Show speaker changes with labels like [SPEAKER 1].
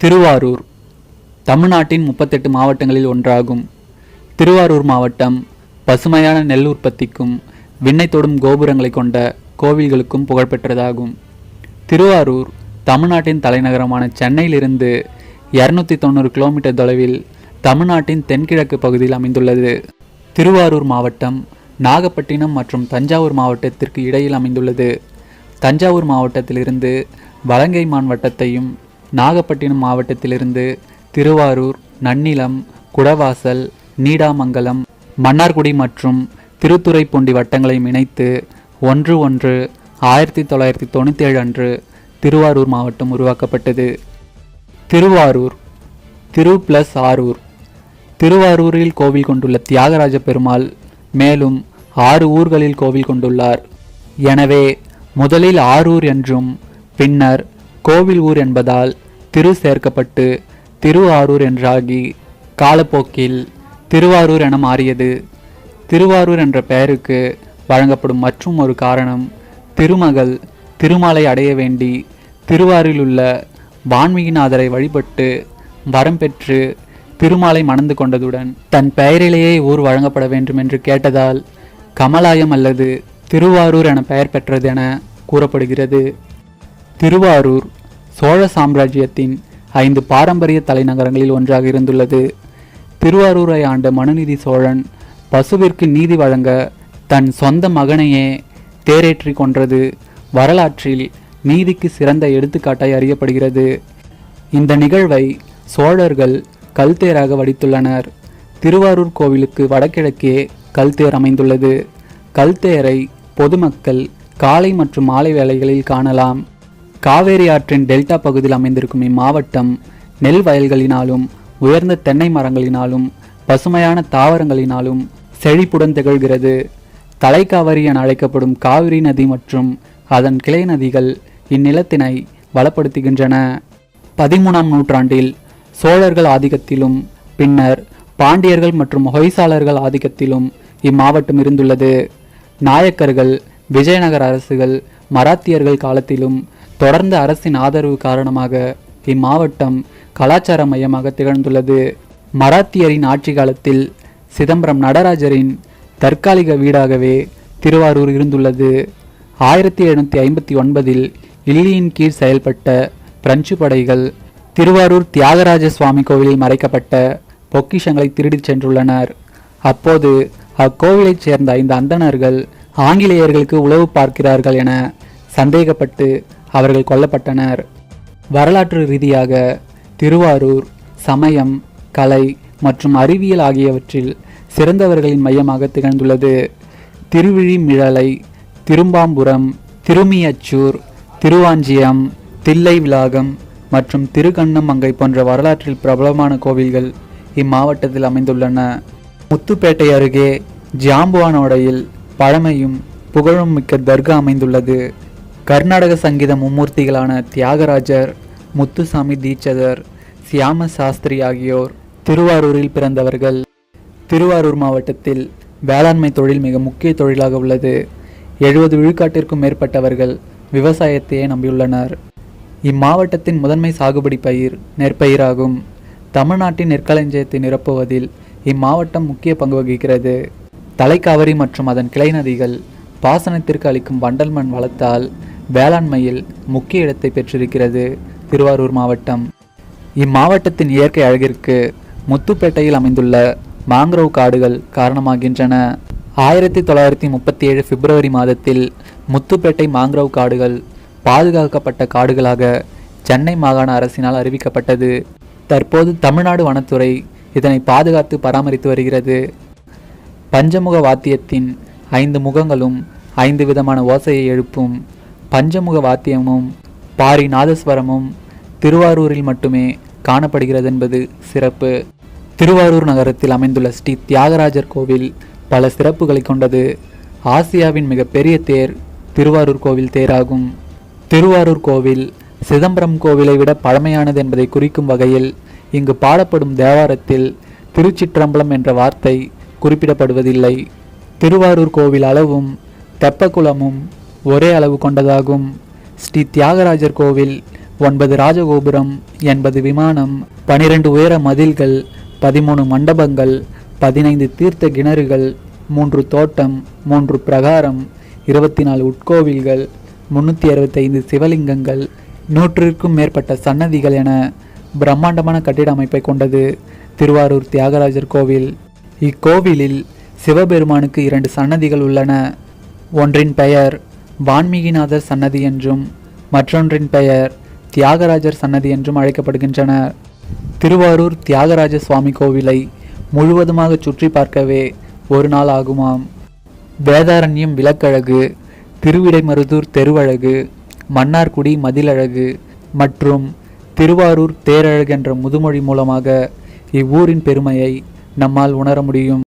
[SPEAKER 1] திருவாரூர் தமிழ்நாட்டின் 38 மாவட்டங்களில் ஒன்றாகும். திருவாரூர் மாவட்டம் பசுமையான நெல் உற்பத்திக்கும் விண்ணை தொடும் கோபுரங்களை கொண்ட கோவில்களுக்கும் புகழ்பெற்றதாகும். திருவாரூர் தமிழ்நாட்டின் தலைநகரமான சென்னையிலிருந்து 290 கிலோமீட்டர் தொலைவில் தமிழ்நாட்டின் தென்கிழக்கு பகுதியில் அமைந்துள்ளது. திருவாரூர் மாவட்டம் நாகப்பட்டினம் மற்றும் தஞ்சாவூர் மாவட்டத்திற்கு இடையில் அமைந்துள்ளது. தஞ்சாவூர் மாவட்டத்திலிருந்து வலங்கைமான் வட்டத்தையும், நாகப்பட்டினம் மாவட்டத்திலிருந்து திருவாரூர், நன்னிலம், குடவாசல், நீடாமங்கலம், மன்னார்குடி மற்றும் திருத்துறைப்பூண்டி வட்டங்களையும் இணைத்து 1/1/1997 அன்று திருவாரூர் மாவட்டம் உருவாக்கப்பட்டது. திருவாரூர் திரு பிளஸ் ஆரூர். திருவாரூரில் கோவில் கொண்டுள்ள தியாகராஜ பெருமாள் மேலும் 6 ஊர்களில் கோவில் கொண்டுள்ளார். எனவே முதலில் ஆரூர் என்றும் பின்னர் கோவில் ஊர் என்பதால் திரு சேர்க்கப்பட்டு திரு ஆரூர் என்றாகி காலப்போக்கில் திருவாரூர் என மாறியது. திருவாரூர் என்ற பெயருக்கு வழங்கப்படும் மற்றும் ஒரு காரணம், திருமகள் திருமாலை அடைய வேண்டி திருவாரூரில் உள்ள வான்மீகிநாதரை வழிபட்டு வரம் பெற்று திருமாலை மணந்து கொண்டதுடன் தன் பெயரிலேயே ஊர் வழங்கப்பட வேண்டும் என்று கேட்டதால் கமலாயம் அல்லது திருவாரூர் என பெயர் பெற்றது என கூறப்படுகிறது. திருவாரூர் சோழ சாம்ராஜ்யத்தின் 5 பாரம்பரிய தலைநகரங்களில் ஒன்றாக இருந்துள்ளது. திருவாரூரை ஆண்ட மனுநீதி சோழன் பசுவிற்கு நீதி வழங்க தன் சொந்த மகனையே தேரேற்றி கொன்றது வரலாற்றில் நீதிக்கு சிறந்த எடுத்துக்காட்டாய் அறியப்படுகிறது. இந்த நிகழ்வை சோழர்கள் கல்தேராக வடித்துள்ளனர். திருவாரூர் கோவிலுக்கு வடகிழக்கே கல்தேர் அமைந்துள்ளது. கல்தேரை பொதுமக்கள் காலை மற்றும் மாலை வேளைகளில் காணலாம். காவேரி ஆற்றின் டெல்டா பகுதியில் அமைந்திருக்கும் இம்மாவட்டம் நெல் வயல்களினாலும் உயர்ந்த தென்னை மரங்களினாலும் பசுமையான தாவரங்களினாலும் செழிப்புடன் திகழ்கிறது. தலைக்காவிரி என அழைக்கப்படும் காவிரி நதி மற்றும் அதன் கிளை நதிகள் இந்நிலத்தினை வளப்படுத்துகின்றன. 13ஆம் நூற்றாண்டில் சோழர்கள் ஆதிக்கத்திலும் பின்னர் பாண்டியர்கள் மற்றும் ஹொய்சாளர்கள் ஆதிக்கத்திலும் இம்மாவட்டம் இருந்துள்ளது. நாயக்கர்கள், விஜயநகர அரசுகள், மராத்தியர்கள் காலத்திலும் தொடர்ந்த அரசின் ஆதரவு காரணமாக இம்மாவட்டம் கலாச்சார மையமாக திகழ்ந்துள்ளது. மராத்தியரின் ஆட்சி காலத்தில் சிதம்பரம் நடராஜரின் தற்காலிக வீடாகவே திருவாரூர் இருந்துள்ளது. 1759இல் இல்லியின் கீழ் செயல்பட்ட பிரெஞ்சு படைகள் திருவாரூர் தியாகராஜ சுவாமி கோவிலில் மறைக்கப்பட்ட பொக்கிஷங்களை திருடிச் சென்றுள்ளனர். அப்போது அக்கோவிலைச் சேர்ந்த 5 அந்தணர்கள் ஆங்கிலேயர்களுக்கு உளவு பார்க்கிறார்கள் என சந்தேகப்பட்டு அவர்கள் கொல்லப்பட்டனர். வரலாற்று ரீதியாக திருவாரூர் சமயம், கலை மற்றும் அறிவியல் ஆகியவற்றில் சிறந்தவர்களின் மையமாக திகழ்ந்துள்ளது. திருவிழிமிழலை, திரும்பாம்புரம், திருமியச்சூர், திருவாஞ்சியம், தில்லை விளாகம் மற்றும் திருக்கண்ணமங்கை போன்ற வரலாற்றில் பிரபலமான கோவில்கள் இம்மாவட்டத்தில் அமைந்துள்ளன. முத்துப்பேட்டை அருகே ஜாம்புவானோடையில் பழமையும் புகழும் மிக்க தர்கா அமைந்துள்ளது. கர்நாடக சங்கீத மும்மூர்த்திகளான தியாகராஜர், முத்துசாமி தீட்சதர், சியாம சாஸ்திரி ஆகியோர் திருவாரூரில் பிறந்தவர்கள். திருவாரூர் மாவட்டத்தில் வேளாண்மை தொழில் மிக முக்கிய தொழிலாக உள்ளது. 70 விழுக்காட்டிற்கும் மேற்பட்டவர்கள் விவசாயத்தையே நம்பியுள்ளனர். இம்மாவட்டத்தின் முதன்மை சாகுபடி பயிர் நெற்பயிராகும். தமிழ்நாட்டின் நெற்களஞ்சியத்தை நிரப்புவதில் இம்மாவட்டம் முக்கிய பங்கு வகிக்கிறது. தலைக்காவிரி மற்றும் அதன் கிளை நதிகள் பாசனத்திற்கு அளிக்கும் வண்டல் மண் வளத்தால் வேளாண்மையில் முக்கிய இடத்தை பெற்றிருக்கிறது திருவாரூர் மாவட்டம். இம்மாவட்டத்தின் இயற்கை அழகிற்கு முத்துப்பேட்டையில் அமைந்துள்ள மாங்க்ரோவ் காடுகள் காரணமாகின்றன. 1937 பிப்ரவரி மாதத்தில் முத்துப்பேட்டை மாங்க்ரோவ் காடுகள் பாதுகாக்கப்பட்ட காடுகளாக சென்னை மாகாண அரசினால் அறிவிக்கப்பட்டது. தற்போது தமிழ்நாடு வனத்துறை இதனை பாதுகாத்து பராமரித்து வருகிறது. பஞ்சமுக வாத்தியத்தின் 5 முகங்களும் 5 விதமான ஓசையை எழுப்பும் பஞ்சமுக வாத்தியமும் பாரி நாதஸ்வரமும் திருவாரூரில் மட்டுமே காணப்படுகிறது என்பது சிறப்பு. திருவாரூர் நகரத்தில் அமைந்துள்ள ஸ்ரீ தியாகராஜர் கோவில் பல சிறப்புகளை கொண்டது. ஆசியாவின் மிகப்பெரிய தேர் திருவாரூர் கோவில் தேராகும். திருவாரூர் கோவில் சிதம்பரம் கோவிலை விட பழமையானது என்பதை குறிக்கும் வகையில் இங்கு பாடப்படும் தேவாரத்தில் திருச்சிற்றம்பலம் என்ற வார்த்தை குறிப்பிடப்படுவதில்லை. திருவாரூர் கோவில் அளவும் தெப்பக்குளமும் ஒரே அளவு கொண்டதாகும். ஸ்ரீ தியாகராஜர் கோவில் 9 ராஜகோபுரம், 80 விமானம், 12 உயர மதில்கள், 13 மண்டபங்கள், 15 தீர்த்த கிணறுகள், 3 தோட்டம், 3 பிரகாரம், 24 உட்கோவில்கள், 365 சிவலிங்கங்கள், 100க்கும் மேற்பட்ட சன்னதிகள் என பிரம்மாண்டமான கட்டிட அமைப்பை கொண்டது திருவாரூர் தியாகராஜர் கோவில். இக்கோவிலில் சிவபெருமானுக்கு 2 சன்னதிகள் உள்ளன. ஒன்றின் பெயர் வான்மீகிநாதர் சன்னதி என்றும் மற்றொன்றின் பெயர் தியாகராஜர் சன்னதி என்றும் அழைக்கப்படுகின்றன. திருவாரூர் தியாகராஜ சுவாமி கோவிலை முழுவதுமாக சுற்றி பார்க்கவே ஒரு நாள் ஆகுமாம். வேதாரண்யம் விளக்கழகு, திருவிடைமருதூர் தெருவழகு, மன்னார்குடி மதிலழகு மற்றும் திருவாரூர் தேரழகு என்ற முதுமொழி மூலமாக இவ்வூரின் பெருமையை நம்மால் உணர முடியும்.